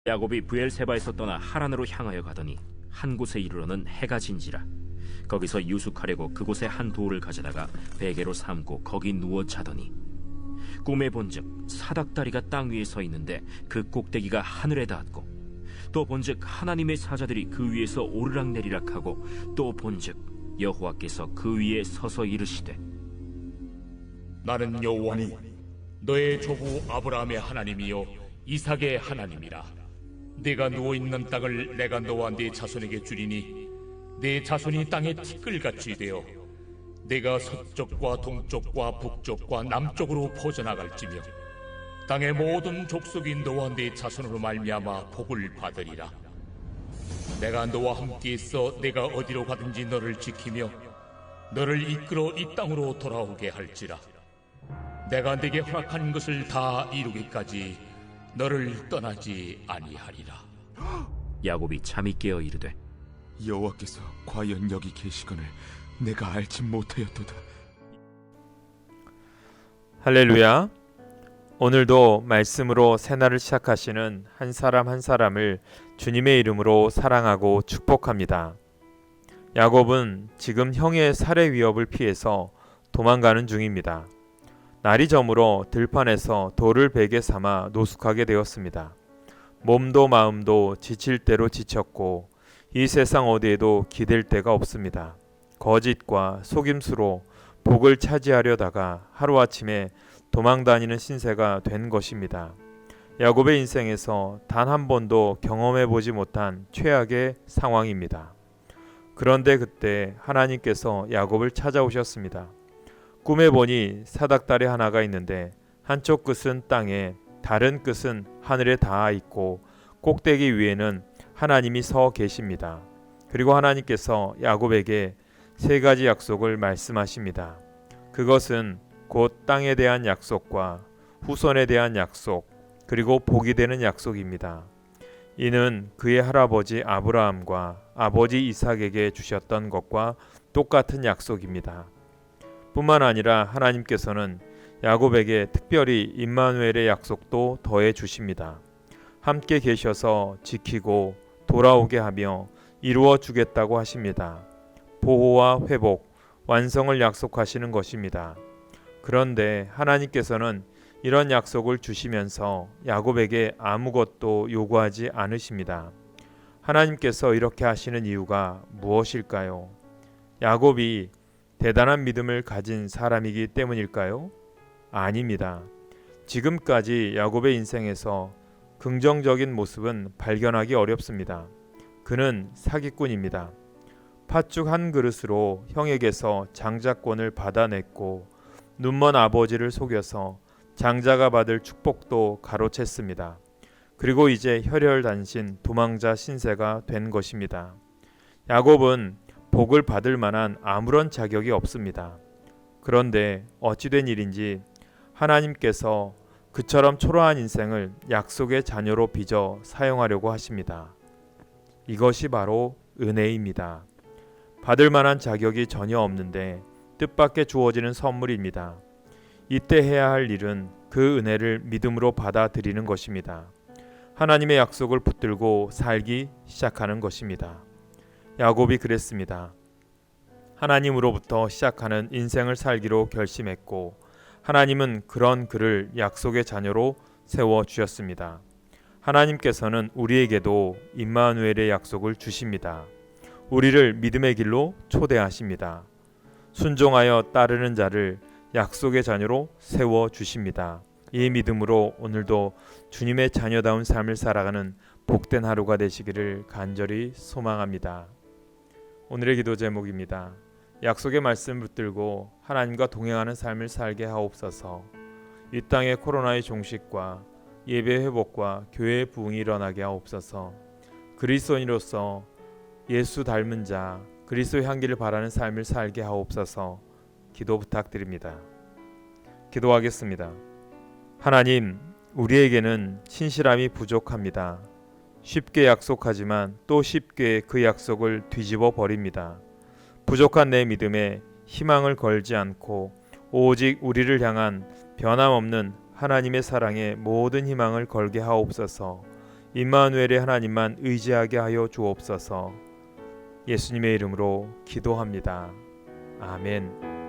야곱이 브엘세바에서 떠나 하란으로 향하여 가더니 한 곳에 이르러는 해가 진지라. 거기서 유숙하려고 그곳에 한 돌을 가져다가 베개로 삼고 거기 누워 자더니 꿈에 본즉 사닥다리가 땅 위에 서 있는데 그 꼭대기가 하늘에 닿았고, 또 본즉 하나님의 사자들이 그 위에서 오르락내리락 하고, 또 본즉 여호와께서 그 위에 서서 이르시되, 나는 여호와니 너의 조부 아브라함의 하나님이요 이삭의 하나님이라. 네가 누워있는 땅을 내가 너와 네 자손에게 주리니 네 자손이 땅에 티끌같이 되어 네가 서쪽과 동쪽과 북쪽과 남쪽으로 퍼져나갈지며 땅의 모든 족속이 너와 네 자손으로 말미암아 복을 받으리라. 내가 너와 함께 있어 네가 어디로 가든지 너를 지키며 너를 이끌어 이 땅으로 돌아오게 할지라. 내가 네게 허락한 것을 다 이루기까지 너를 떠나지 아니하리라. 야곱이 잠이 깨어 이르되, 여호와께서 과연 여기 계시거늘 내가 알지 못하였도다. 할렐루야. 오늘도 말씀으로 새날을 시작하시는 한 사람 한 사람을 주님의 이름으로 사랑하고 축복합니다. 야곱은 지금 형의 살해 위협을 피해서 도망가는 중입니다. 날이 저물어 들판에서 돌을 베개 삼아 노숙하게 되었습니다. 몸도 마음도 지칠 대로 지쳤고 이 세상 어디에도 기댈 데가 없습니다. 거짓과 속임수로 복을 차지하려다가 하루아침에 도망다니는 신세가 된 것입니다. 야곱의 인생에서 단 한 번도 경험해보지 못한 최악의 상황입니다. 그런데 그때 하나님께서 야곱을 찾아오셨습니다. 꿈에 보니 사닥다리 하나가 있는데 한쪽 끝은 땅에 다른 끝은 하늘에 닿아 있고 꼭대기 위에는 하나님이 서 계십니다. 그리고 하나님께서 야곱에게 세 가지 약속을 말씀하십니다. 그것은 곧 땅에 대한 약속과 후손에 대한 약속, 그리고 복이 되는 약속입니다. 이는 그의 할아버지 아브라함과 아버지 이삭에게 주셨던 것과 똑같은 약속입니다. 뿐만 아니라 하나님께서는 야곱에게 특별히 임마누엘의 약속도 더해 주십니다. 함께 계셔서 지키고 돌아오게 하며 이루어 주겠다고 하십니다. 보호와 회복, 완성을 약속하시는 것입니다. 그런데 하나님께서는 이런 약속을 주시면서 야곱에게 아무것도 요구하지 않으십니다. 하나님께서 이렇게 하시는 이유가 무엇일까요? 야곱이 대단한 믿음을 가진 사람이기 때문일까요? 아닙니다. 지금까지 야곱의 인생에서 긍정적인 모습은 발견하기 어렵습니다. 그는 사기꾼입니다. 팥죽 한 그릇으로 형에게서 장자권을 받아냈고 눈먼 아버지를 속여서 장자가 받을 축복도 가로챘습니다. 그리고 이제 혈혈단신 도망자 신세가 된 것입니다. 야곱은 복을 받을 만한 아무런 자격이 없습니다. 그런데 어찌된 일인지 하나님께서 그처럼 초라한 인생을 약속의 자녀로 빚어 사용하려고 하십니다. 이것이 바로 은혜입니다. 받을 만한 자격이 전혀 없는데 뜻밖의 주어지는 선물입니다. 이때 해야 할 일은 그 은혜를 믿음으로 받아들이는 것입니다. 하나님의 약속을 붙들고 살기 시작하는 것입니다. 야곱이 그랬습니다. 하나님으로부터 시작하는 인생을 살기로 결심했고 하나님은 그런 그를 약속의 자녀로 세워주셨습니다. 하나님께서는 우리에게도 임마누엘의 약속을 주십니다. 우리를 믿음의 길로 초대하십니다. 순종하여 따르는 자를 약속의 자녀로 세워주십니다. 이 믿음으로 오늘도 주님의 자녀다운 삶을 살아가는 복된 하루가 되시기를 간절히 소망합니다. 오늘의 기도 제목입니다. 약속의 말씀을 붙들고 하나님과 동행하는 삶을 살게 하옵소서. 이 땅의 코로나의 종식과 예배 회복과 교회의 부흥이 일어나게 하옵소서. 그리스도인으로서 예수 닮은 자, 그리스도의 향기를 바라는 삶을 살게 하옵소서. 기도 부탁드립니다. 기도하겠습니다. 하나님, 우리에게는 신실함이 부족합니다. 쉽게 약속하지만 또 쉽게 그 약속을 뒤집어 버립니다. 부족한 내 믿음에 희망을 걸지 않고 오직 우리를 향한 변함없는 하나님의 사랑에 모든 희망을 걸게 하옵소서. 임마누엘의 하나님만 의지하게 하여 주옵소서. 예수님의 이름으로 기도합니다. 아멘.